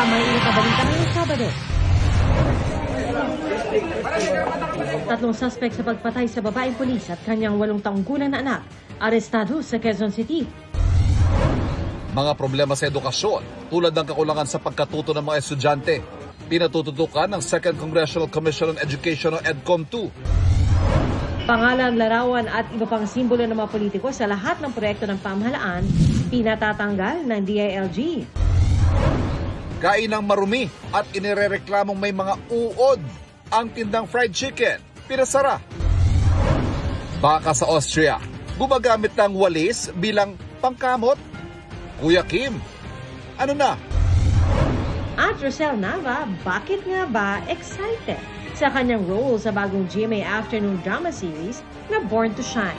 May init na balita ngayong Sabado. Tatlong suspect sa pagpatay sa babaeng pulis at kanyang 8 taong gulang na anak, arestado sa Quezon City. Mga problema sa edukasyon, tulad ng kakulangan sa pagkatuto ng mga estudyante, pinatututukan ng 2nd Congressional Commission on Education o EDCOM-2. Pangalan, larawan at iba pang simbolo ng mga politiko sa lahat ng proyekto ng pamahalaan, pinatatanggal ng DILG. Kainang marumi at inirereklamong may mga uod ang tindang fried chicken, pinasara. Baka sa Austria, gumagamit ng walis bilang pangkamot. Kuya Kim, ano na? At Rosel Nava, bakit nga ba excited sa kanyang role sa bagong GMA Afternoon Drama Series na Born to Shine?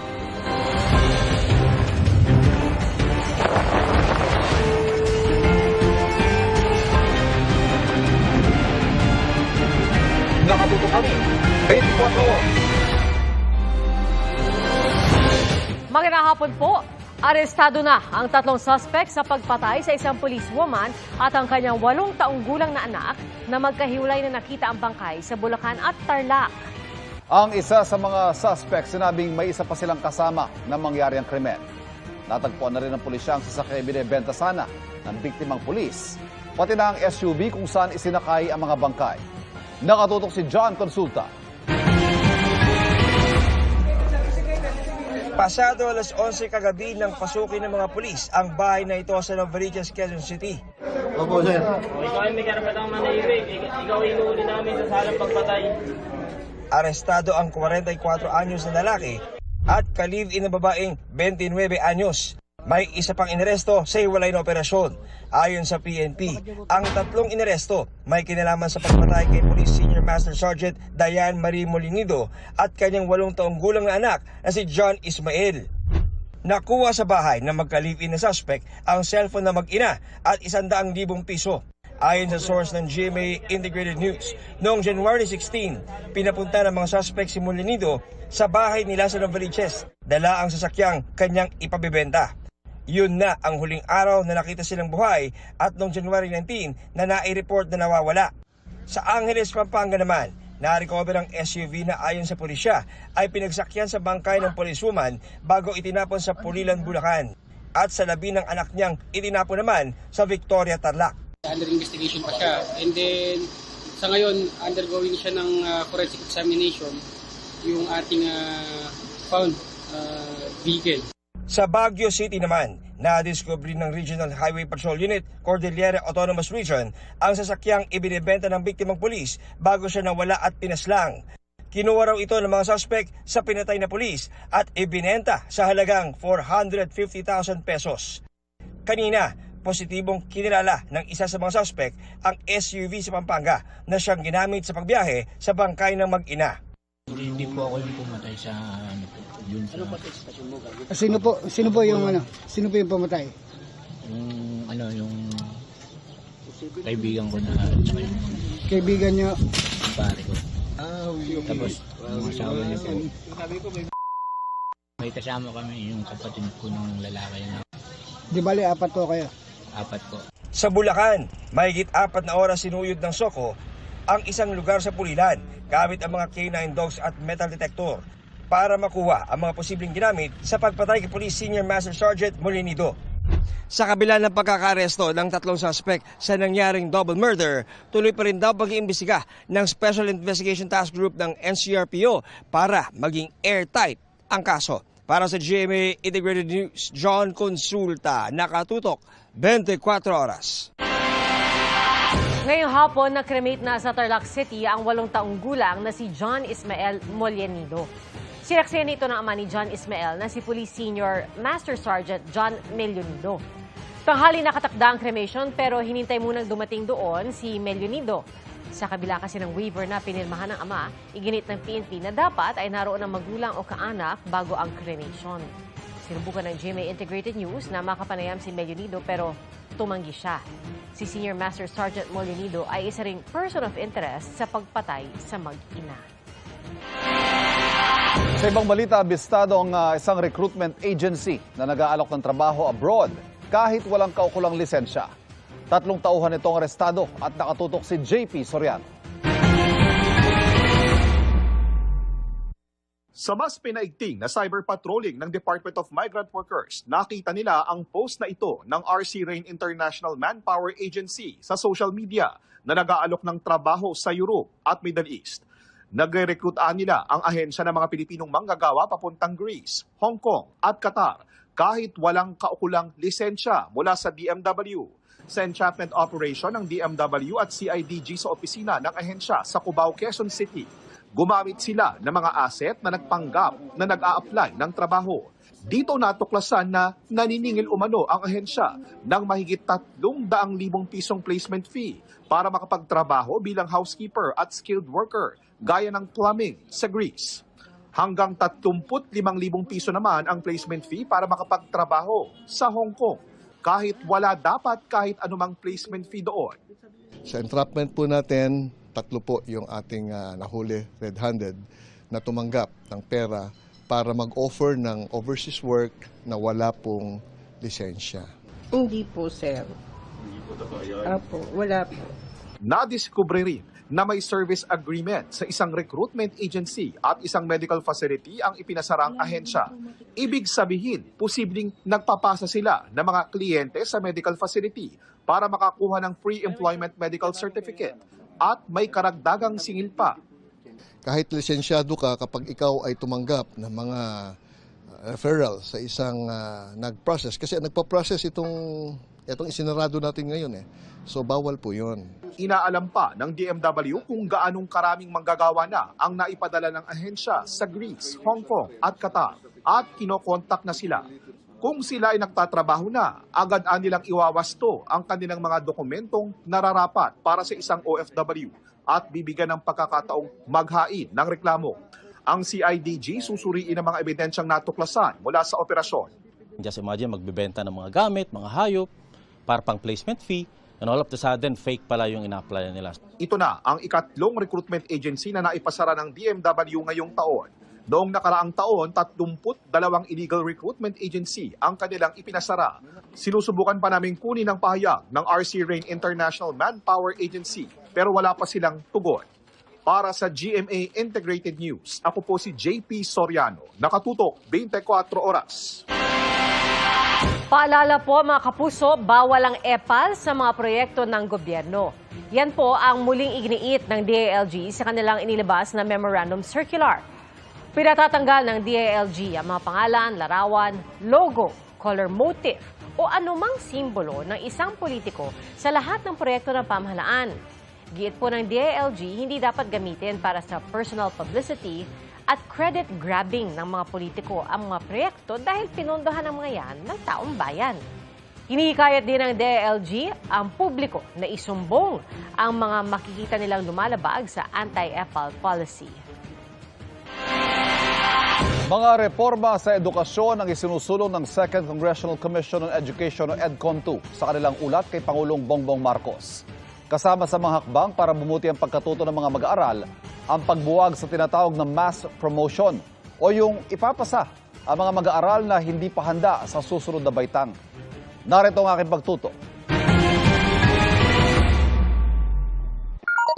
Nakatuto kami, 24 oras. Magandang hapon po. Arestado na ang tatlong suspect sa pagpatay sa isang policewoman at ang kanyang 8 taong gulang na anak na magkahiwalay na nakita ang bangkay sa Bulacan at Tarlac. Ang isa sa mga suspect sinabing may isa pa silang kasama na mangyari ang krimen. Natagpuan na rin ng pulisya ang sasakyan binibenta sana ng biktimang pulis, pati na ang SUV kung saan isinakay ang mga bangkay. Nakatutok si John Consulta. Pasado alas 11 kagabi nang pasukin ng mga pulis ang bahay na ito sa Novaliches, Quezon City. Opo, sir. Ikaw ay may karapatang manahimik. Ikaw ay inuuli namin sa salang pagpatay. Arestado ang 44 anyos na lalaki at ka-live-in na babaeng 29 anyos. May isa pang inaresto sa hiwalay na operasyon. Ayon sa PNP, ang tatlong inaresto may kinalaman sa pagpatay kay Police Senior Master Sergeant Diane Marie Molinido at kanyang 8 taong gulang na anak na si John Ismael. Nakuha sa bahay ng magka-live-in na suspect ang cellphone na mag-ina at 100,000 piso. Ayon sa source ng GMA Integrated News, noong January 16, pinapunta ng mga suspect si Molinido sa bahay nila sa Novaliches. Dala ang sasakyang kanyang ipabibenta. Yun na ang huling araw na nakita silang buhay at noong January 19 na nai-report na nawawala. Sa Angeles, Pampanga naman, na-recover ang SUV na ayon sa pulisya ay pinagsakyan sa bangkay ng policewoman bago itinapon sa Pulilan, Bulacan. At sa labi ng anak niyang itinapon naman sa Victoria, Tarlac. Under investigation pa siya. And then, sa ngayon, undergoing siya ng forensic examination yung ating found vehicle. Sa Baguio City naman, na-discovery ng Regional Highway Patrol Unit, Cordillera Autonomous Region, ang sasakyang ibinibenta ng biktimang pulis bago siya nawala at pinaslang. Kinuha raw ito ng mga suspect sa pinatay na pulis at ibinenta sa halagang 450,000 pesos. Kanina, positibong kinilala ng isa sa mga suspect ang SUV sa Pampanga na siyang ginamit sa pagbiyahe sa bangkay ng mag-ina. Hindi po ako yung pumatay sa yun sa Sino po yung pumatay? yung kaibigan ko na tsaka yung Kaibigan niyo? pare ko. Tapos yung asawa niya po. May kasama kami yung kapatid ko ng lalaki na Di bali, 4 po kayo. 4 po. Sa Bulacan, mahigit 4 na oras sinuyod ng Soko ang isang lugar sa Pulilan gamit ang mga K9 dogs at metal detector para makuha ang mga posibleng ginamit sa pagpatay kay Police Senior Master Sergeant Molinido. Sa kabila ng pagkakaresto ng tatlong suspect sa nangyaring double murder, tuloy pa rin daw pag-iimbestiga ng Special Investigation Task Group ng NCRPO para maging airtight ang kaso. Para sa GMA Integrated News, John Consulta, nakatutok 24 oras. Ngayong hapon, na-cremate na sa Tarlac City ang 8 taong gulang na si John Ismael Molinido. Sinaksihan ito ng ama ni John Ismael na si Police Senior Master Sergeant John Melonido. Tanghali nakatakda ang cremation pero hinintay munang dumating doon si Melonido. Sa kabila kasi ng waiver na pinirmahan ng ama, iginit ng PNP na dapat ay naroon ang magulang o kaanak bago ang cremation. Sinubukan ng GMA Integrated News na makapanayam si Melonido pero tumanggi siya. Si Senior Master Sergeant Molinido ay isa ring person of interest sa pagpatay sa mag-ina. Sa ibang balita, abistado ang isang recruitment agency na nag-aalok ng trabaho abroad kahit walang kaukulang lisensya. 3 tauhan itong arestado at nakatutok si JP Soriano. Sa mas pinaigting na cyber patrolling ng Department of Migrant Workers, nakita nila ang post na ito ng RC Rain International Manpower Agency sa social media na nag-aalok ng trabaho sa Europe at Middle East. Nagre-recruitaan nila ang ahensya ng mga Pilipinong manggagawa papuntang Greece, Hong Kong at Qatar kahit walang kaukulang lisensya mula sa DMW. Sa enchantment operation ng DMW at CIDG sa opisina ng ahensya sa Cubao, Quezon City, gumamit sila ng mga asset na nagpanggap na nag-a-apply ng trabaho. Dito natuklasan na naniningil umano ang ahensya ng mahigit 300,000 pisong placement fee para makapagtrabaho bilang housekeeper at skilled worker gaya ng plumbing sa Greece. Hanggang 35,000 piso naman ang placement fee para makapagtrabaho sa Hong Kong kahit wala dapat kahit anumang placement fee doon. Sa entrapment po natin, 3 po yung ating nahuli red-handed na tumanggap ng pera para mag-offer ng overseas work na wala pong lisensya. Hindi po, sir. Apo, wala po. Nadiskubre rin na may service agreement sa isang recruitment agency at isang medical facility ang ipinasarang ahensya. Ibig sabihin, posibleng nagpapasa sila ng mga kliyente sa medical facility para makakuha ng pre-employment medical certificate at may karagdagang singil pa. Kahit lisensyado ka, kapag ikaw ay tumanggap ng mga referral sa isang nag-process, kasi nagpa-process itong isinarado natin ngayon So bawal po yun. Inaalam pa ng DMW kung gaanong karaming manggagawa na ang naipadala ng ahensya sa Greece, Hong Kong at Qatar at kinokontak na sila. Kung sila ay nagtatrabaho na, agad nilang iwawasto ang kanilang mga dokumentong nararapat para sa isang OFW at bibigyan ng pagkakataong maghain ng reklamo. Ang CIDG susuriin ang mga ebidensyang natuklasan mula sa operasyon. Just imagine magbebenta ng mga gamit, mga hayop, para pang placement fee, and all of the sudden, fake pala yung ina-apply nila. Ito na ang ikatlong recruitment agency na naipasara ng DMW ngayong taon. Noong nakaraang taon, 32 illegal recruitment agency ang kanilang ipinasara. Sinusubukan pa namin kunin ang pahayag ng RC Rain International Manpower Agency pero wala pa silang tugon. Para sa GMA Integrated News, ako po si JP Soriano, nakatutok 24 oras. Paalala po mga kapuso, bawal ang EPAL sa mga proyekto ng gobyerno. Yan po ang muling iginiit ng DILG sa kanilang inilabas na Memorandum Circular. Pinatatanggal ng DILG ang mga pangalan, larawan, logo, color motif o anumang simbolo ng isang politiko sa lahat ng proyekto ng pamahalaan. Giit po ng DILG, hindi dapat gamitin para sa personal publicity at credit grabbing ng mga politiko ang mga proyekto dahil pinondohan ng mga yan ng taong bayan. Hinihikayat din ng DILG ang publiko na isumbong ang mga makikita nilang lumalabag sa anti-EPAL policy. Mga reforma sa edukasyon ang isinusulong ng Second Congressional Commission on Education o EDCOM2 sa kanilang ulat kay Pangulong Bongbong Marcos. Kasama sa mga hakbang para bumuti ang pagkatuto ng mga mag-aaral, ang pagbuwag sa tinatawag na mass promotion o yung ipapasa ang mga mag-aaral na hindi pa handa sa susunod na baitang. Narito ang aking pagtuto.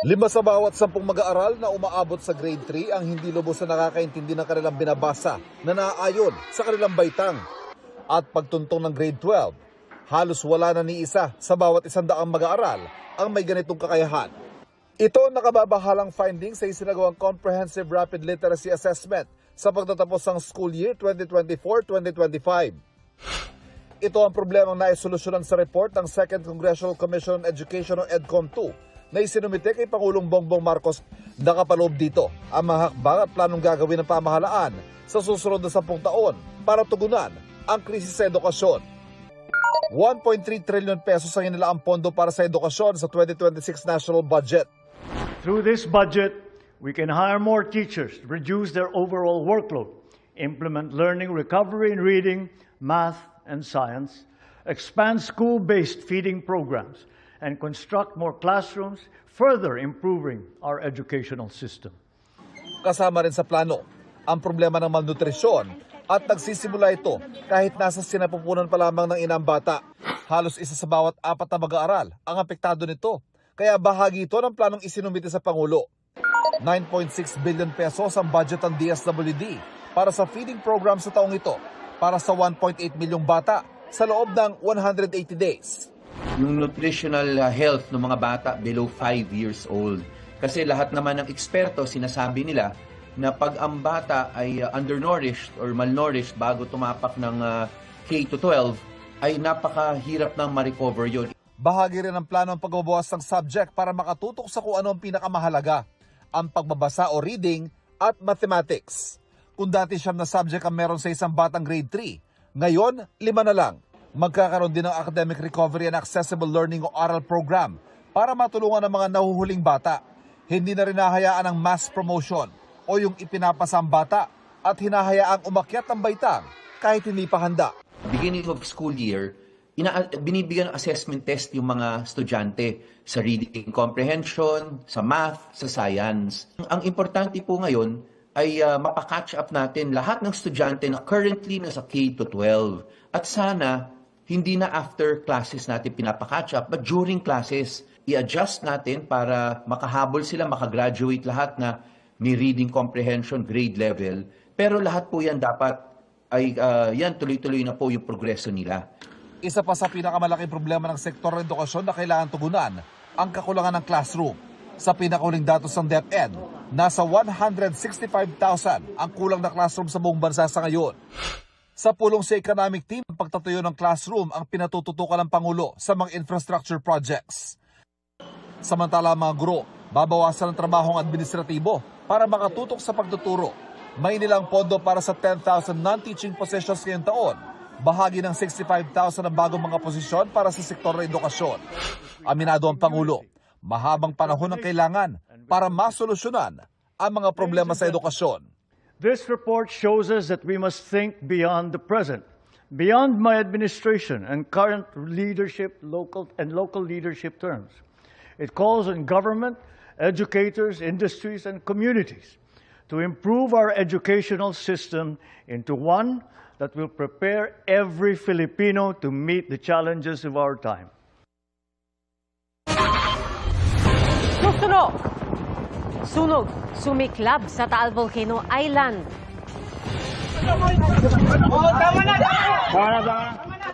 5 sa bawat 10 mag-aaral na umaabot sa grade 3 ang hindi lubos na nakakaintindi ng kanilang binabasa na naaayon sa kanilang baitang. At pagtuntong ng grade 12, halos wala na ni isa sa bawat 100 mag-aaral ang may ganitong kakayahan. Ito ang nakababahalang findings sa isinagawang Comprehensive Rapid Literacy Assessment sa pagtatapos ng school year 2024-2025. Ito ang problemang naisolusyonan sa report ng Second Congressional Commission on Education o EDCOM2 na isinumite kay Pangulong Bongbong Marcos. Nakapaloob dito ang mga hakbang at planong gagawin ng pamahalaan sa susunod na 10 taon para tugunan ang krisis sa edukasyon. 1.3 trillion pesos ang inilaang pondo para sa edukasyon sa 2026 national budget. Through this budget, we can hire more teachers, reduce their overall workload, implement learning recovery in reading, math, and science, expand school-based feeding programs, and construct more classrooms, further improving our educational system. Kasama rin sa plano ang problema ng malnutrisyon at nagsisimula ito kahit nasa sinapupunan pa lamang ng inang bata. Halos isa sa bawat 4 na mag-aaral ang apektado nito. Kaya bahagi ito ng planong isinumite sa Pangulo. 9.6 billion pesos ang budget ng DSWD para sa feeding program sa taong ito para sa 1.8 milyong bata sa loob ng 180 days. Yung nutritional health ng mga bata below 5 years old. Kasi lahat naman ng eksperto sinasabi nila na pag ang bata ay undernourished or malnourished bago tumapak ng K-12 ay napakahirap nang ma-recover yun. Bahagi rin ng plano ang pagbabawas ng subject para makatutok sa kung ano ang pinakamahalaga, ang pagbabasa o reading at mathematics. Kung dati 9 na subject ang meron sa isang batang grade 3, ngayon 5 na lang. Magkakaroon din ng Academic Recovery and Accessible Learning o ARAL program para matulungan ang mga nahuhuling bata. Hindi na rin hahayaan ang mass promotion o yung ipinapasa ang bata at hinahayaang umakyat ang baitang kahit hindi pa handa. Beginning of school year, binibigyan ng assessment test yung mga estudyante sa reading comprehension, sa math, sa science. Ang importante po ngayon ay mapakatch up natin lahat ng estudyante na currently nasa K-12. At sana, hindi na after classes natin pinapakatch up, but during classes, i-adjust natin para makahabol sila, makagraduate lahat na may reading comprehension grade level. Pero lahat po yan dapat ay yan tuloy-tuloy na po yung progreso nila. Isa pa sa pinakamalaking problema ng sektor ng edukasyon na kailangan tugunan, ang kakulangan ng classroom. Sa pinakahuling datos ng DepEd, nasa 165,000 ang kulang na classroom sa buong bansa sa ngayon. Sa pulong sa economic team, ang pagtatuyo ng classroom ang pinatututukan ng Pangulo sa mga infrastructure projects. Samantala ang mga guro, babawasan ang trabahong administratibo para makatutok sa pagtuturo. May nilang pondo para sa 10,000 non-teaching positions ngayong taon. Bahagi ng 65,000 na bagong mga posisyon para sa sektor ng edukasyon. Aminado ang Pangulo, mahabang panahon ang kailangan para masolusyonan ang mga problema sa edukasyon. This report shows us that we must think beyond the present, beyond my administration and current leadership, local leadership terms. It calls on government, educators, industries, and communities to improve our educational system into one that will prepare every Filipino to meet the challenges of our time. Sunog, sumiklab sa Taal Volcano Island.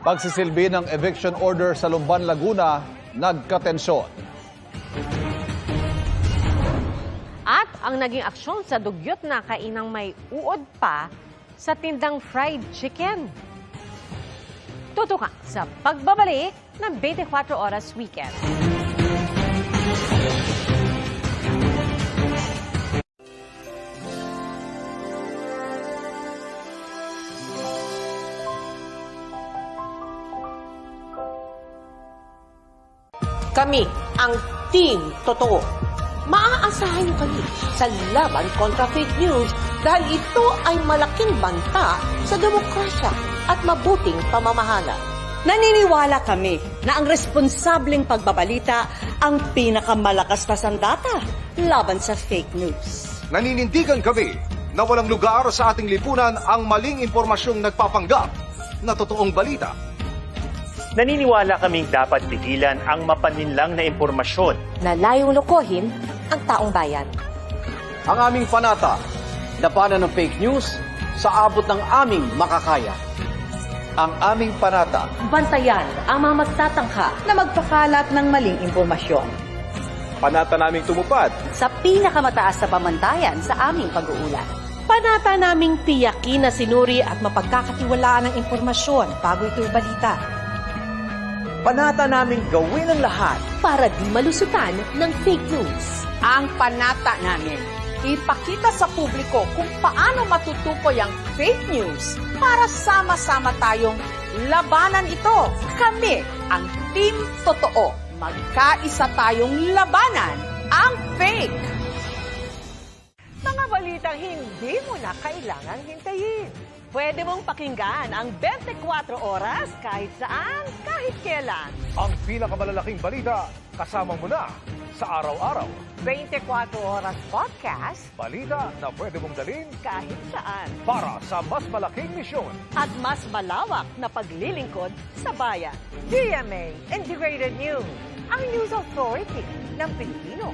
Pagsisilbi ng eviction order sa Lumban, Laguna, nagkatensyon. At ang naging aksyon sa dugyot na kainang may uod pa sa tindang fried chicken. Tutukan sa pagbabalik ng 24 Oras Weekend. Kami ang Team Totoo. Maaasahan niyo kami sa laban kontra fake news dahil ito ay malaking banta sa demokrasya at mabuting pamamahala. Naniniwala kami na ang responsableng pagbabalita ang pinakamalakas na sandata laban sa fake news. Naninindigan kami na walang lugar sa ating lipunan ang maling impormasyong nagpapanggap na totoong balita. Naniniwala kaming dapat pigilan ang mapaninlang na impormasyon na layong lokohin ang taong bayan. Ang aming panata, labanan ng fake news sa abot ng aming makakaya. Ang aming panata, Bantayan ang mga magtatangka na magpakalat ng maling impormasyon. Panata naming tumupad Sa pinakamataas na pamantayan sa aming pag-uulat. Panata naming tiyakin na sinuri at mapagkakatiwalaan ng impormasyon bago ito'y balita. Panata naming gawin ang lahat Para di malusutan ng fake news. Ang panata namin, ipakita sa publiko kung paano matutukoy ang fake news para sama-sama tayong labanan ito. Kami ang Team Totoo. Magkaisa tayong labanan ang fake. Mga balitang hindi mo na kailangang hintayin. pwede mong pakinggan ang 24 oras kahit saan, kahit kailan. Ang pinakamalalaking balita, kasama mo na sa araw-araw. 24 oras podcast, Balita na pwede mong dalhin kahit saan. para sa mas malaking misyon. At mas malawak na paglilingkod sa bayan. DMA Integrated News, ang news authority ng Pilipino.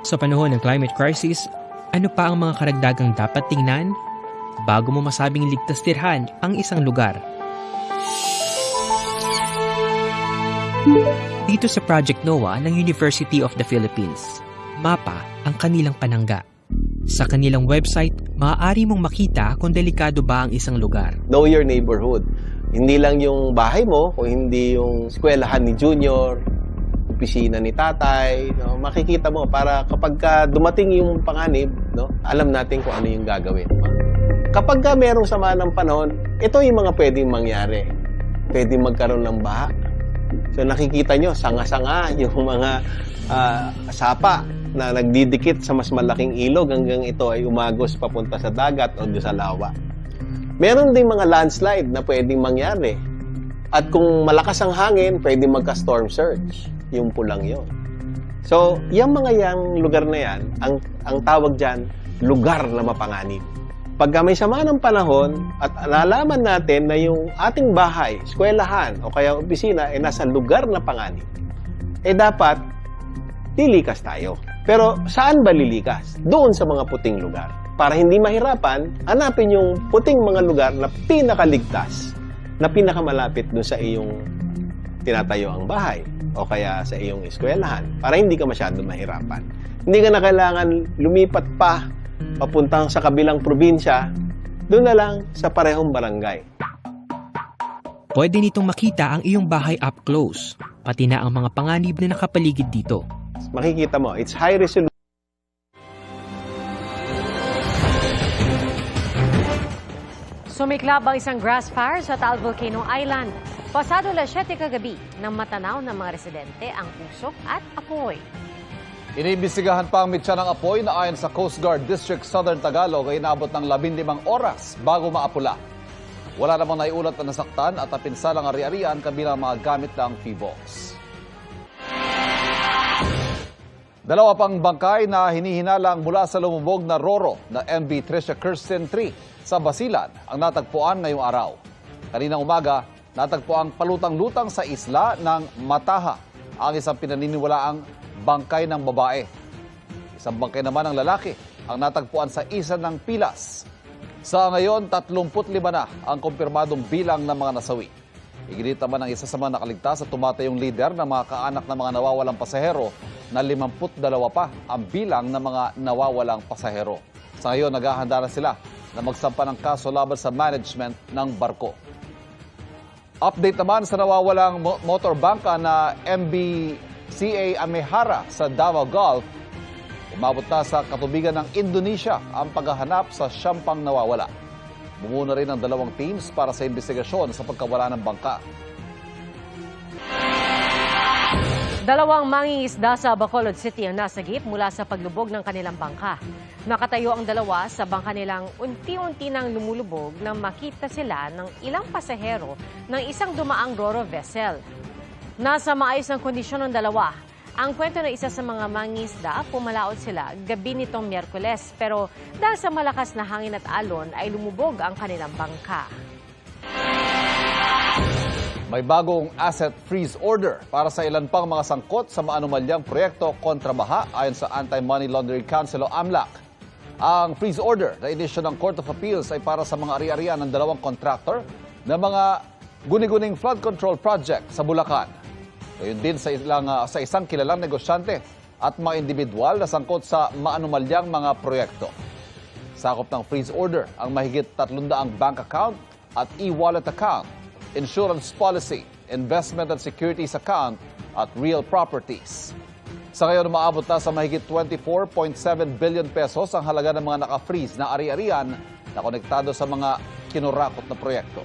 Sa panahon ng climate crisis, ano pa ang mga karagdagang dapat tingnan bago mo masabing ligtas tirhan ang isang lugar? Dito sa Project NOAA ng University of the Philippines, mapa ang kanilang panangga. Sa kanilang website, maaari mong makita kung delikado ba ang isang lugar. Know your neighborhood. Hindi lang yung bahay mo, kung hindi yung eskwelahan ni Junior, opisina ni tatay, no? Makikita mo para kapag dumating yung panganib, no? Alam natin kung ano yung gagawin. Kapag merong sama ng panahon, ito yung mga pwedeng mangyari. Pwedeng magkaroon ng baha. So nakikita nyo, sanga-sanga yung mga sapa na nagdidikit sa mas malaking ilog hanggang ito ay umagos papunta sa dagat o sa lawa. Meron ding mga landslide na pwedeng mangyari. At kung malakas ang hangin, pwedeng magka-storm surge. Yung pulang yon. So, yung lugar na yan, ang tawag dyan, lugar na mapanganib. Pagka may sama ng panahon at nalaman natin na yung ating bahay, eskwelahan o kaya opisina ay nasa lugar na panganib, dapat lilikas tayo. Pero saan ba lilikas? Doon sa mga puting lugar. Para hindi mahirapan, hanapin yung puting mga lugar na pinakaligtas, na pinakamalapit doon sa iyong tinatayo ang bahay o kaya sa iyong eskwelahan para hindi ka masyado mahirapan. Hindi ka na kailangan lumipat pa papuntang sa kabilang probinsya, doon na lang sa parehong barangay. Pwede nitong makita ang iyong bahay up close, pati na ang mga panganib na nakapaligid dito. Makikita mo, it's high resolution. Sumiklab ang isang grass fire sa Taal Volcano Island. Pasado alas 7 kagabi nang matanaw ng mga residente ang usok at apoy. Iniimbestigahan pa ang mitya ng apoy na ayon sa Coast Guard District Southern Tagalog ay inabot ng 15 oras bago maapula. Wala namang naiulat na nasaktan at napinsalang ari-arian kabilang mga gamit ng PVOX. Dalawa pang bangkay na hinihinalang mula sa lumubog na Roro na MV Tricia Kirsten 3 sa Basilan ang natagpuan ngayong araw. Kaninang umaga, natagpuan palutang-lutang sa isla ng Mataha ang isang pinaniniwalaang bangkay ng babae. Isang bangkay naman ng lalaki ang natagpuan sa isa ng Pilas. Sa ngayon, 35 na ang kumpirmadong bilang ng mga nasawi. Iginit naman ng isa sa mga nakaligtas at tumatayong lider ng mga kaanak ng mga nawawalang pasahero na 52 pa ang bilang ng mga nawawalang pasahero. Sa ngayon, naghahanda na sila na magsampa ng kaso laban sa management ng barko. Update naman sa nawawalang motorbangka na MV CA Amehara sa Davao Gulf. Umabot na sa katubigan ng Indonesia ang paghahanap sa siyam pang nawawala. Bumuna rin ang 2 teams para sa investigasyon sa pagkawala ng bangka. 2 mangingisda sa Bacolod City ang nasagip mula sa paglubog ng kanilang bangka. Nakatayo ang 2 sa bangka nilang unti-unti nang lumulubog nang makita sila ng ilang pasahero ng isang dumaang Roro vessel. Nasa maayos ng kondisyon ng 2. Ang kwento ng isa sa mga mangingisda, pumalaot sila gabi nitong Miyerkules pero dahil sa malakas na hangin at alon ay lumubog ang kanilang bangka. May bagong asset freeze order para sa ilan pang mga sangkot sa maanumalyang proyekto kontra baha ayon sa Anti-Money Laundering Council o AMLAC. Ang freeze order na inisyo ng Court of Appeals ay para sa mga ari-arian ng 2 contractor na mga guni-guning flood control project sa Bulacan. Gayon din sa isang kilalang negosyante at mga individual na sangkot sa maanumalyang mga proyekto. Sakop ng freeze order ang mahigit 300 bank account at e-wallet account, insurance policy, investment and securities account at real properties. Sa ngayon, umaabot na sa mahigit 24.7 billion pesos ang halaga ng mga naka-freeze na ari-arian na konektado sa mga kinurakot na proyekto.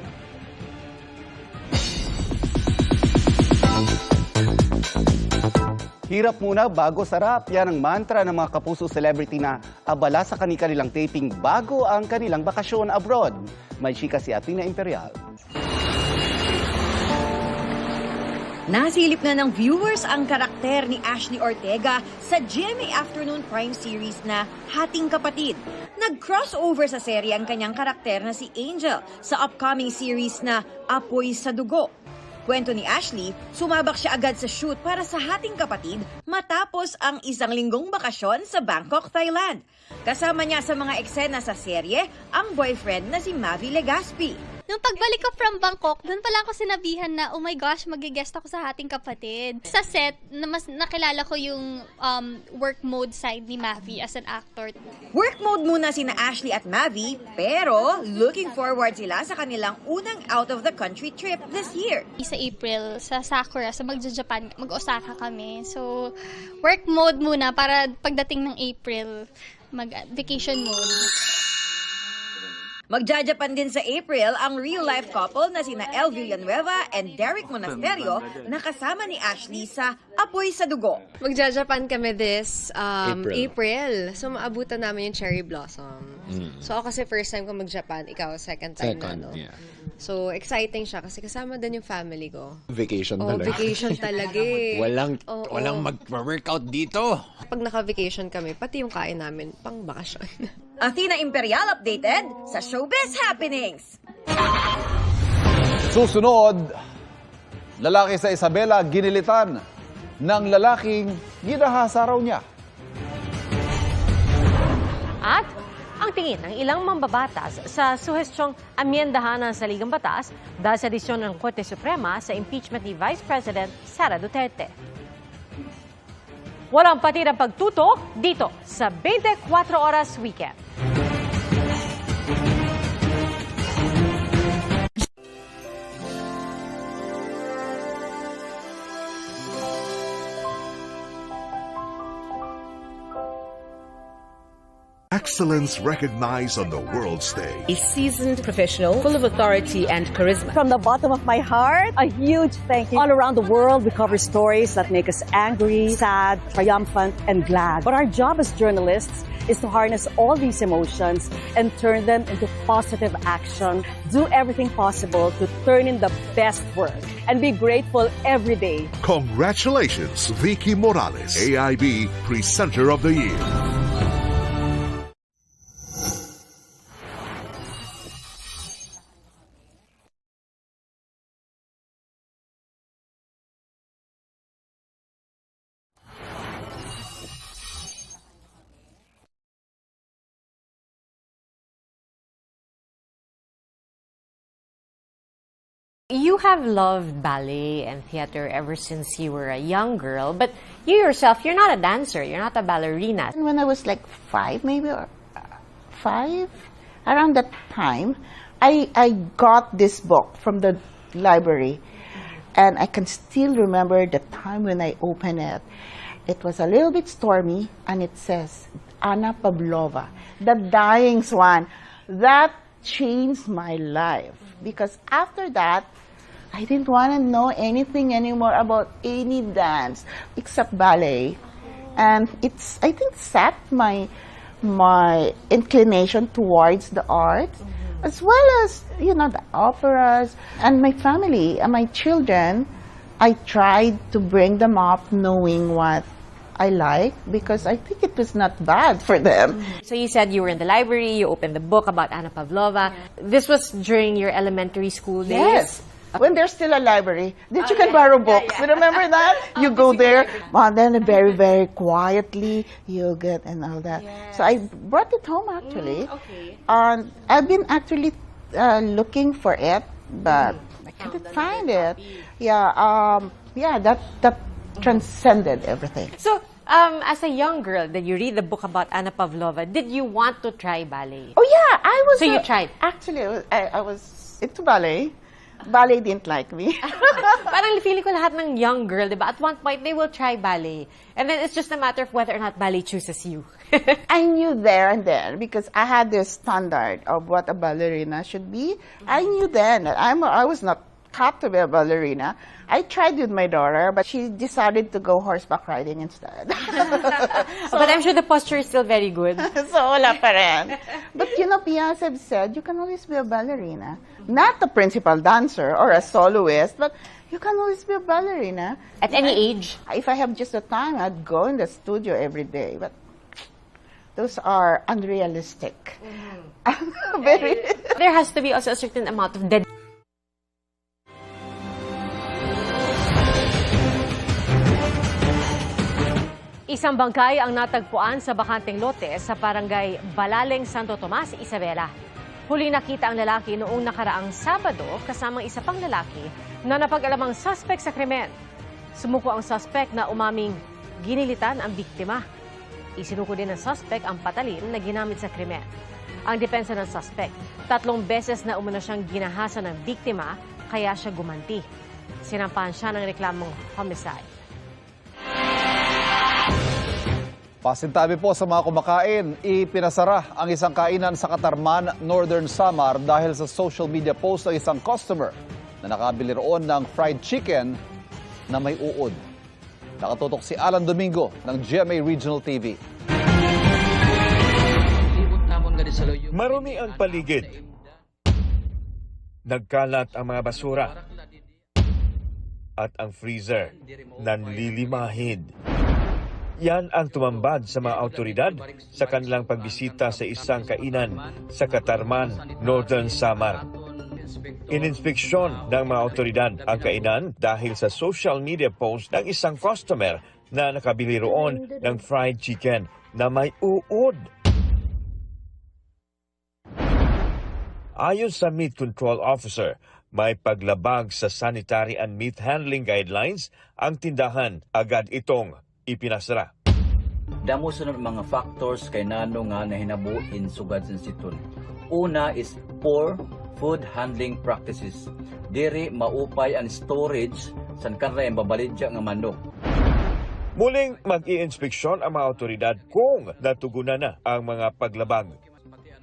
Hirap muna bago sarap. Yan ang mantra ng mga kapuso celebrity na abala sa kanilang taping bago ang kanilang bakasyon abroad. May chika si Athena Imperial. Nasilip na ng viewers ang karakter ni Ashley Ortega sa GMA Afternoon Prime series na Hating Kapatid. Nag-crossover sa serye ang kanyang karakter na si Angel sa upcoming series na Apoy sa Dugo. Kwento ni Ashley, sumabak siya agad sa shoot para sa Hating Kapatid matapos ang 1 linggong bakasyon sa Bangkok, Thailand. Kasama niya sa mga eksena sa serye ang boyfriend na si Mavi Legaspi. Nung pagbalik ko from Bangkok, doon pala ako sinabihan na, oh my gosh, mag-guest ako sa Hating Kapatid. Sa set, mas nakilala ko yung work mode side ni Mavi as an actor. Work mode muna sina Ashley at Mavi, pero looking forward sila sa kanilang unang out-of-the-country trip this year. Sa April, sa Sakura, sa magja-Japan, mag-Osaka kami. So, work mode muna para pagdating ng April, mag-vacation mode. Magja-Japan din sa April ang real-life couple na sina El Villanueva and Derek Monasterio na kasama ni Ashley sa Apoy sa Dugo. Magja-Japan kami this April. So, maabutan namin yung cherry blossom. So, ako kasi first time ko mag-Japan, ikaw second time na, no? Yeah. So, exciting siya kasi kasama din yung family ko. Vacation talaga. Vacation talaga eh. Walang mag-workout dito. Pag naka-vacation kami, pati yung kain namin, pang bakasyon. Athena Imperial updated sa Showbiz Happenings. Susunod, lalaki sa Isabela ginilitan ng lalaking ginahasa raw niya. At ang tingin ng ilang mambabatas sa suhestyong amyendahan ng Saligang Batas dahil sa desisyon ng Korte Suprema sa impeachment ni Vice President Sara Duterte. Walang patirang pagtutok dito sa 24 Oras Weekend. Excellence recognized on the world stage. A seasoned professional, full of authority and charisma. From the bottom of my heart, a huge thank you. All around the world, we cover stories that make us angry, sad, triumphant, and glad. But our job as journalists is to harness all these emotions and turn them into positive action. Do everything possible to turn in the best work and be grateful every day. Congratulations, Vicky Morales, AIB Presenter of the Year. You have loved ballet and theater ever since you were a young girl, but you yourself, you're not a dancer, you're not a ballerina. When I was like 5, maybe, or 5, around that time, I got this book from the library, and I can still remember the time when I opened it. It was a little bit stormy, and it says, Anna Pavlova, the Dying Swan. That changed my life, because after that, I didn't want to know anything anymore about any dance except ballet. And I think, set my inclination towards the arts, as well as, the operas. And my family and my children, I tried to bring them up knowing what I like, because I think it was not bad for them. So you said you were in the library, you opened the book about Anna Pavlova. This was during your elementary school days? Yes. When there's still a library, that you can borrow books. You remember that? You go there, and then very, very quietly, you get and all that. Yes. So I brought it home, actually. Okay. And I've been actually looking for it, but I couldn't find it. That transcended everything. So, as a young girl, did you read the book about Anna Pavlova? Did you want to try ballet? Oh yeah, I was. So you tried? Actually, I was into ballet. Ballet didn't like me. Parang feeling ko lahat ng young girl, diba? At one point, they will try ballet. And then it's just a matter of whether or not ballet chooses you. I knew there and then, because I had this standard of what a ballerina should be. I knew then that I was not cut to be a ballerina. I tried with my daughter, but she decided to go horseback riding instead. But I'm sure the posture is still very good. So wala pa rin. But you know, Piazza said, you can always be a ballerina. Not a principal dancer or a soloist, but you can always be a ballerina. At any age? If I have just the time, I'd go in the studio every day. But those are unrealistic. Very. There has to be also a certain amount of dedication. Isang bangkay ang natagpuan sa bakanteng lote sa barangay Balaleng, Santo Tomas, Isabela. Huli nakita ang lalaki noong nakaraang Sabado kasamang isa pang lalaki na napag-alamang suspect sa krimen. Sumuko ang suspect na umaming ginilitan ang biktima. Isinuko din ng suspect ang patalim na ginamit sa krimen. Ang depensa ng suspect, 3 beses na umano siyang ginahasa ng biktima kaya siya gumanti. Sinampahan siya ng reklamong homicide. Pasintabi po sa mga kumakain, ipinasara ang isang kainan sa Katarman, Northern Samar dahil sa social media post ng isang customer na nakabili roon ng fried chicken na may uod. Nakatutok si Alan Domingo ng GMA Regional TV. Marumi ang paligid. Nagkalat ang mga basura. At ang freezer nanlilimahid. Yan ang tumambad sa mga autoridad sa kanilang pagbisita sa isang kainan sa Katarman, Northern Samar. Ininspeksyon ng mga autoridad ang kainan dahil sa social media post ng isang customer na nakabili roon ng fried chicken na may uod. Ayon sa Meat Control Officer, may paglabag sa sanitary and meat handling guidelines ang tindahan, agad itong ipinasara. Damo sunod mga factors kay nano nga nahinabuin sugad sa siton. Una is poor food handling practices. Diri maupay ang storage san kanray babalidya nga manok. Muling mag-i-inspeksyon ang mga otoridad kung natugunan na ang mga paglabag.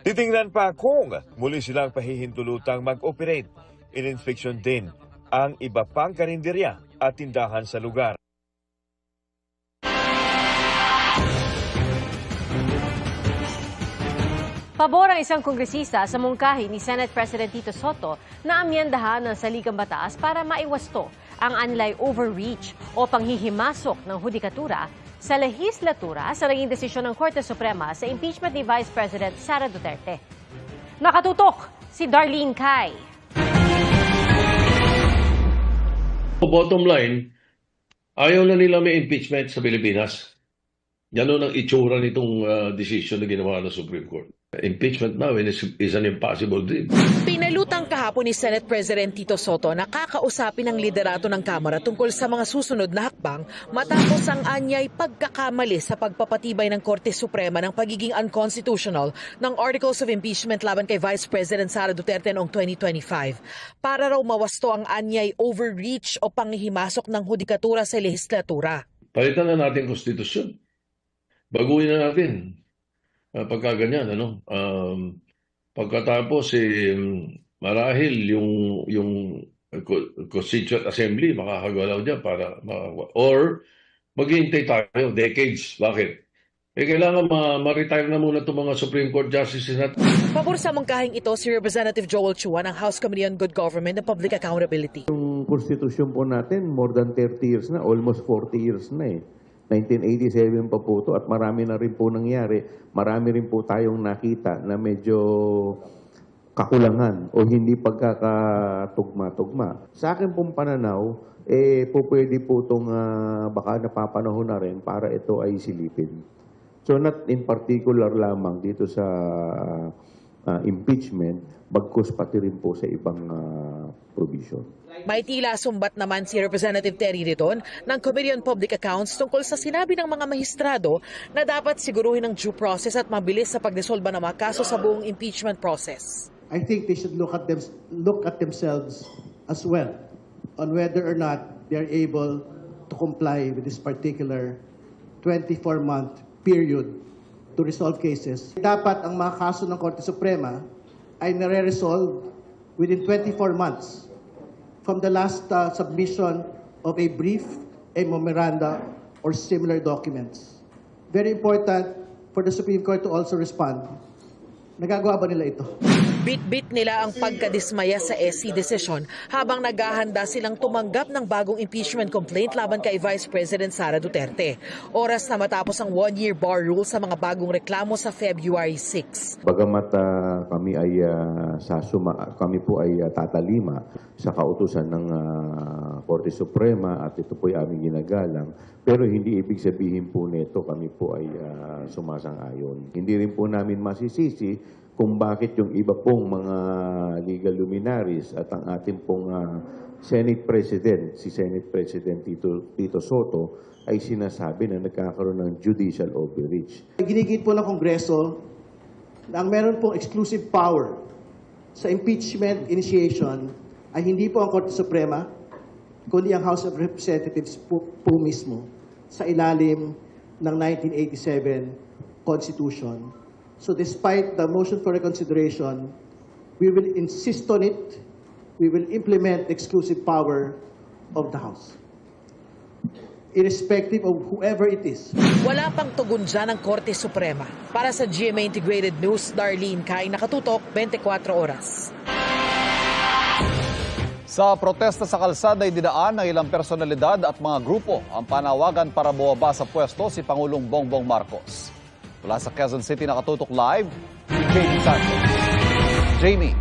Titingnan pa kung muli silang pahihintulutang mag-operate. In-inspeksyon din ang iba pang karinderya at tindahan sa lugar. Pabor ang isang kongresista sa mungkahi ni Senate President Tito Soto na amyendahan ng saligang batas para maiwasto ang anilay overreach o panghihimasok ng hudikatura sa lehislatura sa naging desisyon ng Korte Suprema sa impeachment ni Vice President Sara Duterte. Nakatutok si Darlene Cai. Bottom line, ayaw na nila may impeachment sa Pilipinas. Ganon ang itsura nitong decision na ginawa ng Supreme Court. Impeachment now is an impossible dream. Pinalutang kahapon ni Senate President Tito Soto na kakausapin ang liderato ng Kamara tungkol sa mga susunod na hakbang matapos ang anyay pagkakamali sa pagpapatibay ng Korte Suprema ng pagiging unconstitutional ng Articles of Impeachment laban kay Vice President Sara Duterte noong 2025 para raw mawasto ang anyay overreach o panghihimasok ng hudikatura sa lehislatura. Palitan na natin konstitusyon. Baguhin na natin. Pagka ganyan, pagkatapos marahil yung Constituent Assembly makakagalaw dyan para or maghihintay tayo decades. Bakit? Kailangan ma-retire na muna itong mga Supreme Court Justices natin. Pabor sa mangkahing ito si Representative Joel Chua ng House Committee on Good Government and Public Accountability. Yung konstitusyon po natin, more than 30 years na, almost 40 years na 1987 pa po ito at marami na rin po nangyari. Marami rin po tayong nakita na medyo kakulangan o hindi pagkakatugma-tugma. Sa akin pong pananaw, po pwede po itong baka napapanahon na rin para ito ay silipin. So not in particular lamang dito sa impeachment, bagkus pati rin po sa ibang provision. May tila sumbat naman si Representative Terry Riton ng Committee on Public Accounts tungkol sa sinabi ng mga mahistrado na dapat siguruhin ang due process at mabilis sa pagdesolba ng mga kaso sa buong impeachment process. I think they should look at themselves as well on whether or not they're able to comply with this particular 24-month period to resolve cases. Dapat ang mga kaso ng Korte Suprema ay nare-resolve within 24 months. from the last submission of a brief, a memoranda, or similar documents. Very important for the Supreme Court to also respond. Nagagawa ba nila ito? Bit-bit nila ang pagkadismaya sa SC desisyon habang naghahanda silang tumanggap ng bagong impeachment complaint laban kay Vice President Sara Duterte. Oras na matapos ang one-year bar rule sa mga bagong reklamo sa February 6. Bagamat kami po ay tatalima sa kautusan ng Korte Suprema at ito po ay aming ginagalang, pero hindi ibig sabihin po nito kami po ay sumasang-ayon. Hindi rin po namin masisisi kung bakit yung iba pong mga legal luminaries at ang ating pong Senate President, si Senate President Tito Soto, ay sinasabi na nagkakaroon ng judicial overreach. Ginigit po ng Kongreso na ang meron pong exclusive power sa impeachment initiation ay hindi po ang Korte Suprema, kundi ang House of Representatives po mismo sa ilalim ng 1987 Constitution. So despite the motion for reconsideration, we will insist on it. We will implement the exclusive power of the House, irrespective of whoever it is. Wala pang tugon dyan ng Korte Suprema. Para sa GMA Integrated News, Darlene Kai, nakatutok 24 oras. Sa protesta sa kalsada ay dinaan ng ilang personalidad at mga grupo ang panawagan para bumaba sa pwesto si Pangulong Bongbong Marcos. Mula sa Quezon City, nakatutok live, Jamie Santos. Jamie.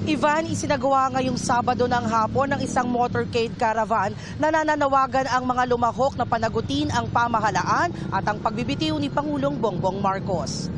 Ivan, isinagawa ngayong Sabado ng hapon ng isang motorcade caravan na nananawagan ang mga lumahok na panagutin ang pamahalaan at ang pagbibitiw ni Pangulong Bongbong Marcos.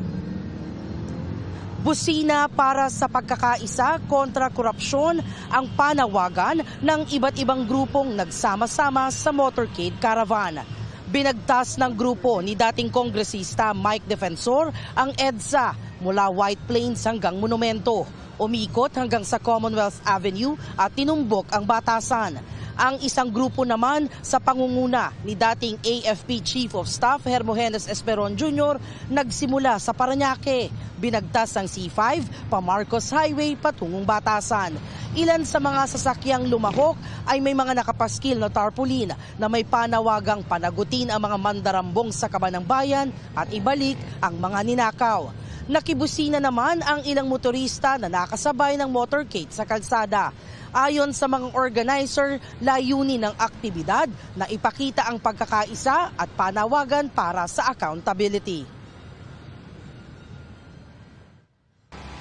Busina para sa pagkakaisa kontra korupsyon ang panawagan ng iba't ibang grupong nagsama-sama sa motorcade caravan. Binagtas ng grupo ni dating kongresista Mike Defensor ang EDSA mula White Plains hanggang Monumento. Umikot hanggang sa Commonwealth Avenue at tinumbok ang batasan. Ang isang grupo naman sa pangunguna ni dating AFP Chief of Staff Hermogenes Esperon Jr. nagsimula sa Parañaque. Binagtas ang C5 pa Marcos Highway patungong batasan. Ilan sa mga sasakyang lumahok ay may mga nakapaskil na tarpaulin na may panawagang panagutin ang mga mandarambong sa Kabanang Bayan at ibalik ang mga ninakaw. Nakibusina naman ang ilang motorista na nakasabay ng motorcade sa kalsada. Ayon sa mga organizer, layunin ng aktibidad na ipakita ang pagkakaisa at panawagan para sa accountability.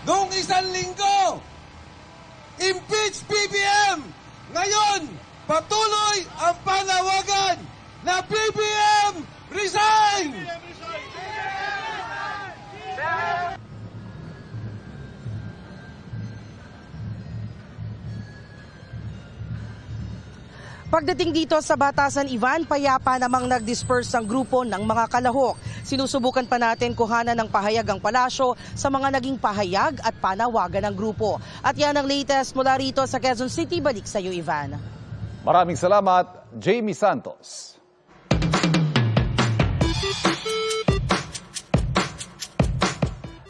Noong isang linggo, impeach PBM! Ngayon, patuloy ang panawagan na PBM resign! Pagdating dito sa batasan, Ivan, payapa namang nag-disperse ang grupo ng mga kalahok. Sinusubukan pa natin kuhanan ng pahayag ang palasyo sa mga naging pahayag at panawagan ng grupo. At yan ang latest mula rito sa Quezon City. Balik sa iyo, Ivan. Maraming salamat, Jamie Santos.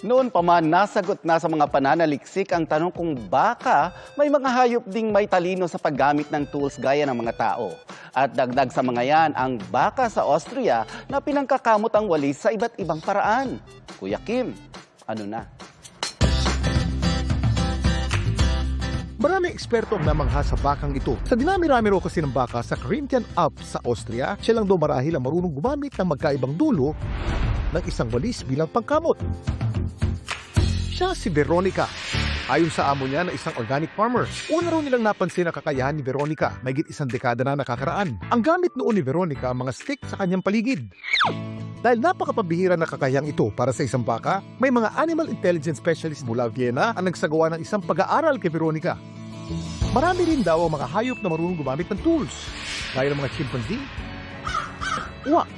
Noon pa man, nasagot na sa mga pananaliksik ang tanong kung baka may mga hayop ding may talino sa paggamit ng tools gaya ng mga tao. At dagdag sa mga yan, ang baka sa Austria na pinangkakamot ang walis sa iba't ibang paraan. Kuya Kim, ano na? Maraming eksperto ang namangha sa bakang ito. Sa dinami-rami ro kasi ng baka sa Carinthian Alps sa Austria, siya lang daw marahil ang marunong gumamit ng magkaibang dulo ng isang walis bilang pangkamot. Siya si Veronica. Ayon sa amo niya na isang organic farmer. Una raw nilang napansin ang kakayahan ni Veronica. Mahigit 1 dekada na nakakaraan. Ang gamit noon ni Veronica ang mga stick sa kanyang paligid. Dahil napakapabihira na kakayahang ito para sa isang baka, may mga animal intelligence specialist mula Vienna ang nagsagawa ng isang pag-aaral kay Veronica. Marami rin daw ang mga hayop na marunong gumamit ng tools. Gaya ng mga chimpanzee, uwak,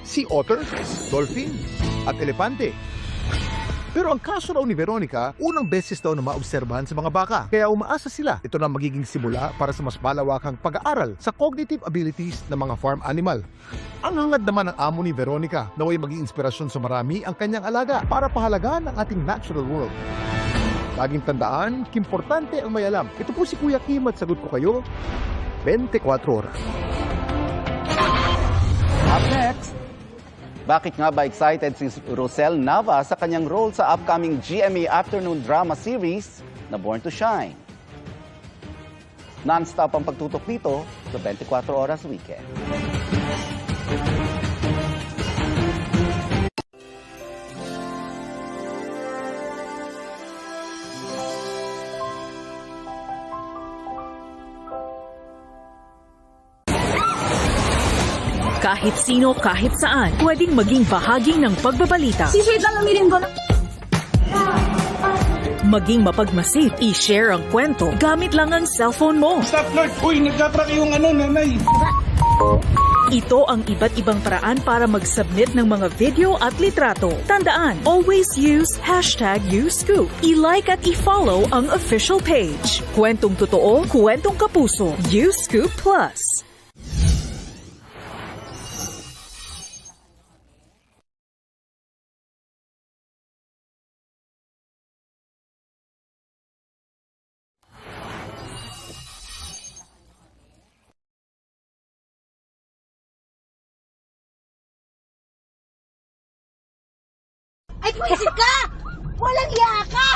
sea otter, dolphin, at elepante. Pero ang kaso raw ni Veronica, unang beses daw na maobserbahan sa mga baka. Kaya umaasa sila, ito na magiging simula para sa mas malawakang pag-aaral sa cognitive abilities ng mga farm animal. Ang hangad naman ng amo ni Veronica, naway maging inspirasyon sa marami ang kanyang alaga para pahalagaan ang ating natural world. Laging tandaan, importante ang may alam. Ito po si Kuya Kim at sagot ko kayo 24 oras. Up next, bakit nga ba excited si Rosel Nava sa kanyang role sa upcoming GMA Afternoon Drama Series na Born to Shine? Non-stop ang pagtutok dito sa 24 Oras Weekend. Kahit sino, kahit saan, pwedeng maging bahagi ng pagbabalita. Sisweet lang amirin ko. Maging mapagmasid, i-share ang kwento gamit lang ang cellphone mo. Stop, Lord! Uy, nagkatrak yung nanay! Ito ang iba't ibang paraan para mag-submit ng mga video at litrato. Tandaan, always use #YouScoop. I-like at i-follow ang official page. Kwentong totoo, kwentong kapuso. YouScoop Plus. Ay, pwede ka! Walang iya ka!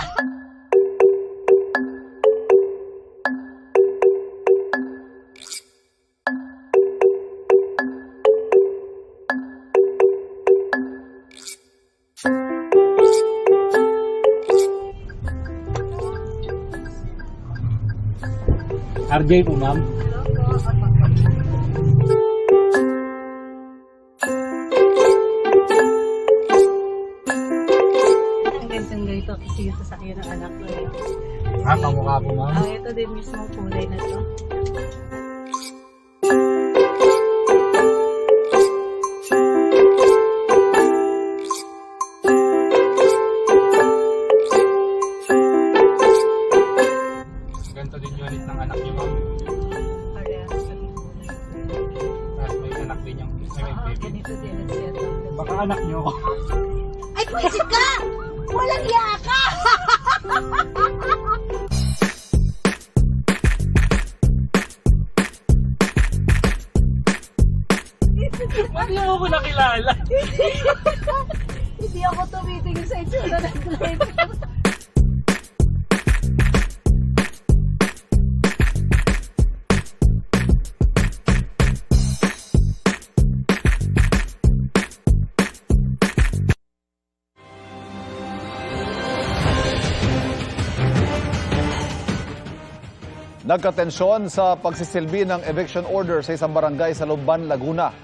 RJ po, ma'am. Ganito kasi yung sasakyan ng anak ko. Kamukha po, ma'am. Ito din mismo kulay na to. Ganito din yung ng anak niyo, ma'am. Parehas sa kulay. Tapos may anak din yung may baby. Ganito din ang siya. Baka anak niyo. Ay, pwede ka! Walang iya ka! Bakit mo ko nakilala? Hindi ako tumitingin sa itsura ng driver. Nagkatensyon sa pagsisilbi ng eviction order sa isang barangay sa Lumban, Laguna.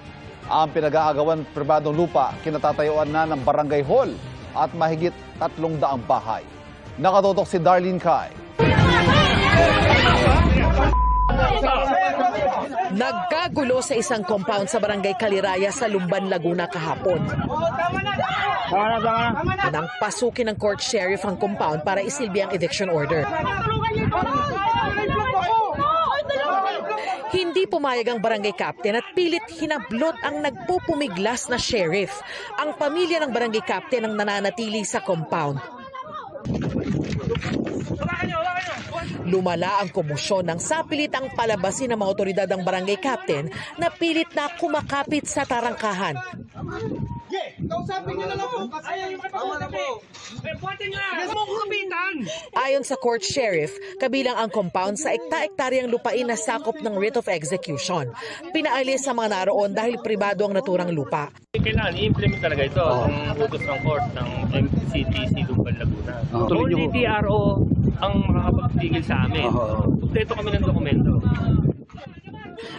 Ang pinag-aagawan pribadong lupa, kinatatayuan na ng barangay hall at mahigit 300 bahay. Nakatutok si Darlene Kai. Nagkagulo sa isang compound sa barangay Kaliraya sa Lumban, Laguna kahapon. Nang pasukin ng court sheriff ang compound para isilbi ang eviction order. Hindi pumayag ang barangay captain at pilit hinablot ang nagpupumiglas na sheriff. Ang pamilya ng barangay captain ang nananatili sa compound. Lumala ang komosyon nang sapilitang palabasin ng mga otoridad ang barangay captain na pilit na kumakapit sa tarangkahan. Kausapin niyo na lang po. Ayaw yung kapag-usap po. Pwede nga. Yes, mo kapitan. Ayon sa court sheriff, kabilang ang compound sa ekta-ektaryang lupain na sakop ng writ of execution. Pinaalis sa mga naroon dahil pribado ang naturang lupa. Kailangan i-implement talaga ito ang utos ng court ng MCTC Lumban, Laguna. Only DRO ang makakapagpigil sa amin. Kompleto kami ng dokumento.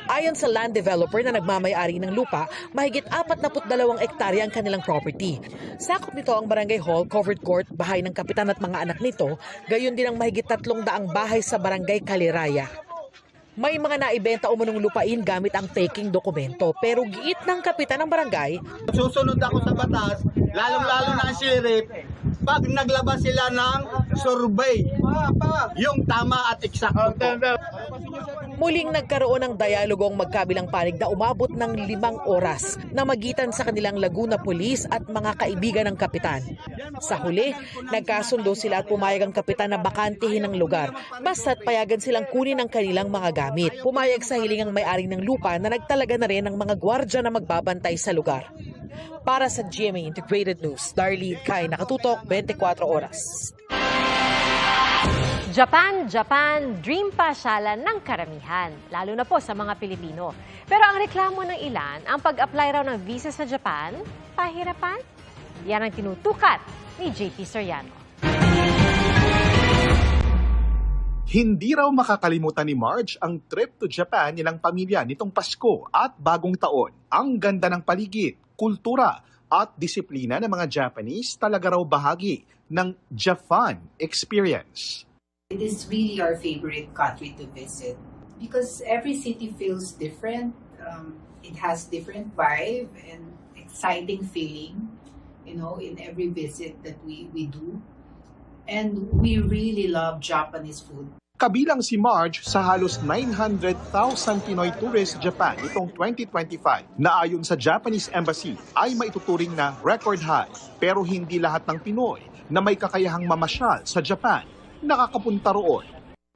Ayon sa land developer na nagmamay-ari ng lupa, mahigit 42 hektarya ang kanilang property. Sakop nito ang barangay hall, covered court, bahay ng kapitan at mga anak nito, gayon din ang mahigit 300 bahay sa barangay Kaliraya. May mga naibenta umunong lupain gamit ang taking dokumento, pero giit ng kapitan ng barangay, susunod ako sa batas, lalong-lalo na ang sheriff, pag naglabas sila ng survey, yung tama at eksakto. Muling nagkaroon ng dialogong magkabilang panig na umabot ng 5 oras na magitan sa kanilang Laguna Police at mga kaibigan ng kapitan. Sa huli, nagkasundo sila at pumayag ang kapitan na bakantihin ang lugar basta't payagan silang kunin ang kanilang mga gamit. Pumayag sa hiling ang may-ari ng lupa na nagtalaga na rin ng mga gwardya na magbabantay sa lugar. Para sa GMA Integrated News, Darlene Kai, Nakatutok, 24 Oras. Japan, dream pasyalan ng karamihan, lalo na po sa mga Pilipino. Pero ang reklamo ng ilan, ang pag-apply raw ng visa sa Japan, pahirapan? Yan ang tinutukat ni JP Soriano. Hindi raw makakalimutan ni Marge ang trip to Japan nilang pamilya nitong Pasko at Bagong Taon. Ang ganda ng paligid, kultura at disiplina ng mga Japanese talaga raw bahagi ng Japan experience. It is really our favorite country to visit because every city feels different. It has different vibe and exciting feeling, in every visit that we do. And we really love Japanese food. Kabilang si Marge sa halos 900,000 Pinoy tourists sa Japan itong 2025 na ayon sa Japanese Embassy ay maituturing na record high. Pero hindi lahat ng Pinoy na may kakayahang mamasyal sa Japan nakakapunta roon.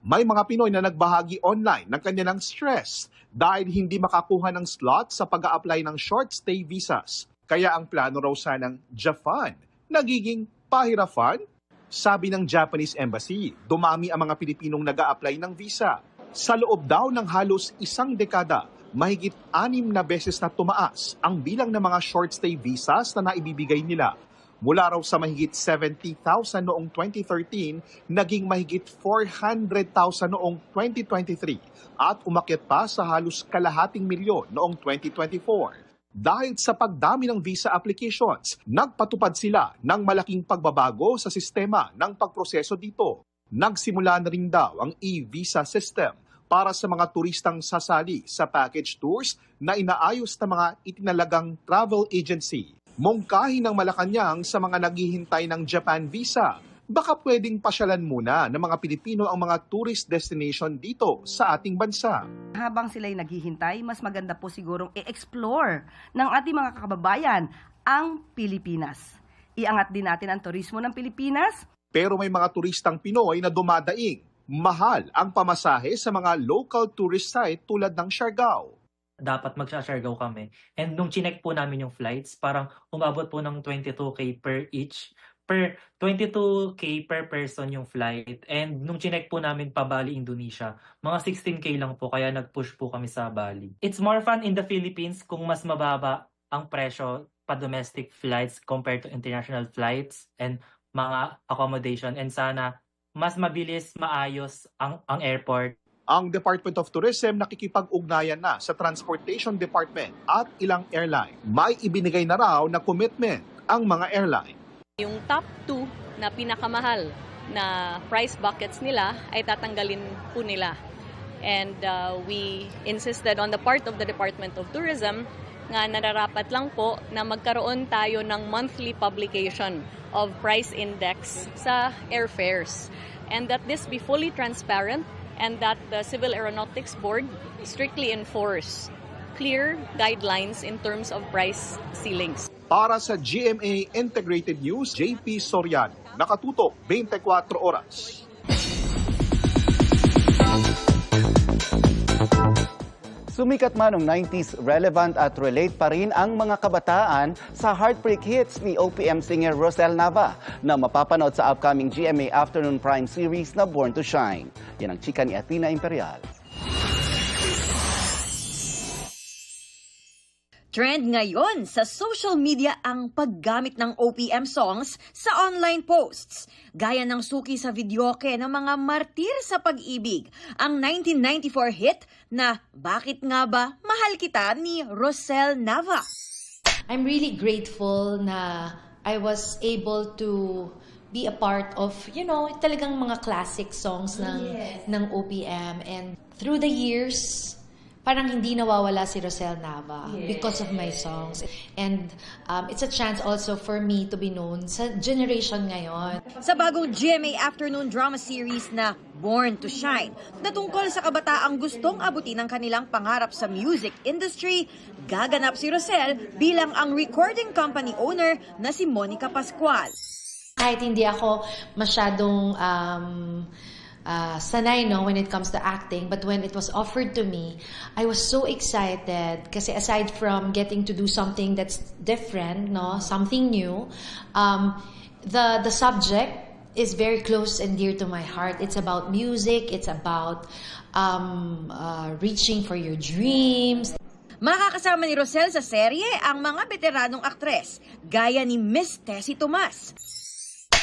May mga Pinoy na nagbahagi online ng kanilang stress dahil hindi makakuha ng slot sa pag-a-apply ng short stay visas. Kaya ang plano raw sanang Japan nagiging pahirapan. Sabi ng Japanese Embassy, dumami ang mga Pilipinong nag-a-apply ng visa. Sa loob daw ng halos 1 dekada, mahigit 6 na beses na tumaas ang bilang ng mga short stay visas na naibibigay nila. Mula raw sa mahigit 70,000 noong 2013, naging mahigit 400,000 noong 2023 at umakyat pa sa halos 250,000 noong 2024. Dahil sa pagdami ng visa applications, nagpatupad sila ng malaking pagbabago sa sistema ng pagproseso dito. Nagsimula na rin daw ang e-visa system para sa mga turistang sasali sa package tours na inaayos ng mga itinalagang travel agency. Mungkahi ng Malacanang sa mga naghihintay ng Japan visa, baka pwedeng pasyalan muna ng mga Pilipino ang mga tourist destination dito sa ating bansa. Habang sila'y naghihintay, mas maganda po sigurong i-explore ng ating mga kababayan ang Pilipinas. Iangat din natin ang turismo ng Pilipinas. Pero may mga turistang Pinoy na dumadaing. Mahal ang pamasahe sa mga local tourist site tulad ng Siargao. Dapat mag-Siargao kami. And nung chinek po namin yung flights, parang umabot po ng 22K per each. Per 22K per person yung flight. And nung chinek po namin pa Bali, Indonesia, mga 16K lang po, kaya nag-push po kami sa Bali. It's more fun in the Philippines kung mas mababa ang presyo pa domestic flights compared to international flights and mga accommodation. And sana mas mabilis, maayos ang airport. Ang Department of Tourism nakikipag-ugnayan na sa Transportation Department at ilang airline. May ibinigay na raw na commitment ang mga airline. Yung top 2 na pinakamahal na price buckets nila ay tatanggalin po nila. And we insisted on the part of the Department of Tourism nga nararapat lang po na magkaroon tayo ng monthly publication of price index sa airfares. And that this be fully transparent and that the Civil Aeronautics Board strictly enforce clear guidelines in terms of price ceilings. Para sa GMA Integrated News, JP Soriano, Nakatutok, 24 Oras. Sumikat man noong 90s, relevant at relate pa rin ang mga kabataan sa heartbreak hits ni OPM singer Rosel Nava na mapapanood sa upcoming GMA Afternoon Prime series na Born to Shine. Yan ang chika ni Athena Imperial. Trend ngayon sa social media ang paggamit ng OPM songs sa online posts. Gaya ng suki sa videoke ng mga martir sa pag-ibig, ang 1994 hit na Bakit Nga Ba Mahal Kita ni Rosel Nava. I'm really grateful na I was able to be a part of, talagang mga classic songs ng OPM. And through the years, parang hindi nawawala si Rosel Nava because of my songs. And it's a chance also for me to be known sa generation ngayon. Sa bagong GMA Afternoon Drama Series na Born to Shine, na tungkol sa kabataang gustong abutin ang kanilang pangarap sa music industry, gaganap si Rosel bilang ang recording company owner na si Monica Pascual. Kahit hindi ako masyadong sanay when it comes to acting, but when it was offered to me, I was so excited kasi aside from getting to do something that's different, something new, the subject is very close and dear to my heart. It's about music, it's about reaching for your dreams. Makakasama ni Rosel sa serye ang mga veteranong aktres, gaya ni Miss Tessie Tomas.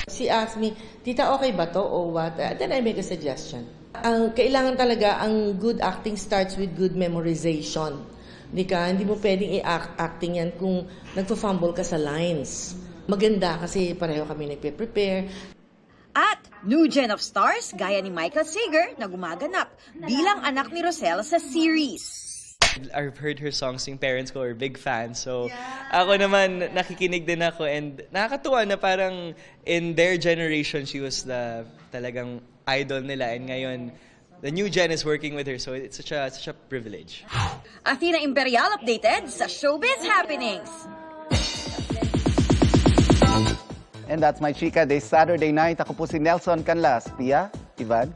She asked me, Tita, okay ba to o what? Then I make a suggestion. Kailangan talaga, ang good acting starts with good memorization. Hindi mo pwedeng i-acting yan kung nagpa-fumble ka sa lines. Maganda kasi pareho kami nagpe-prepare. At new gen of stars gaya ni Michael Sager na gumaganap bilang anak ni Rosel sa series. I've heard her songs, yung parents ko are big fans. So, ako naman, nakikinig din ako. And nakakatuwa na parang in their generation, she was the talagang idol nila. And ngayon, the new gen is working with her. So, it's such a privilege. Athena Imperial updated sa Showbiz Happenings. And that's my chika this Saturday night. Ako po si Nelson Canlas. Pia, Ivan.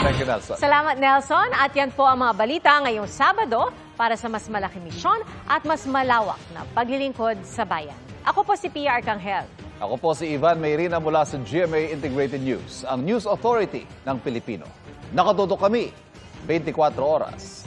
Thank you, Nelson. Salamat, Nelson. At yan po ang mga balita ngayong Sabado para sa mas malaking misyon at mas malawak na paglilingkod sa bayan. Ako po si Pia Arcangel. Ako po si Ivan Mayrina mula sa GMA Integrated News, ang News Authority ng Pilipino. Nakatutok kami 24 oras.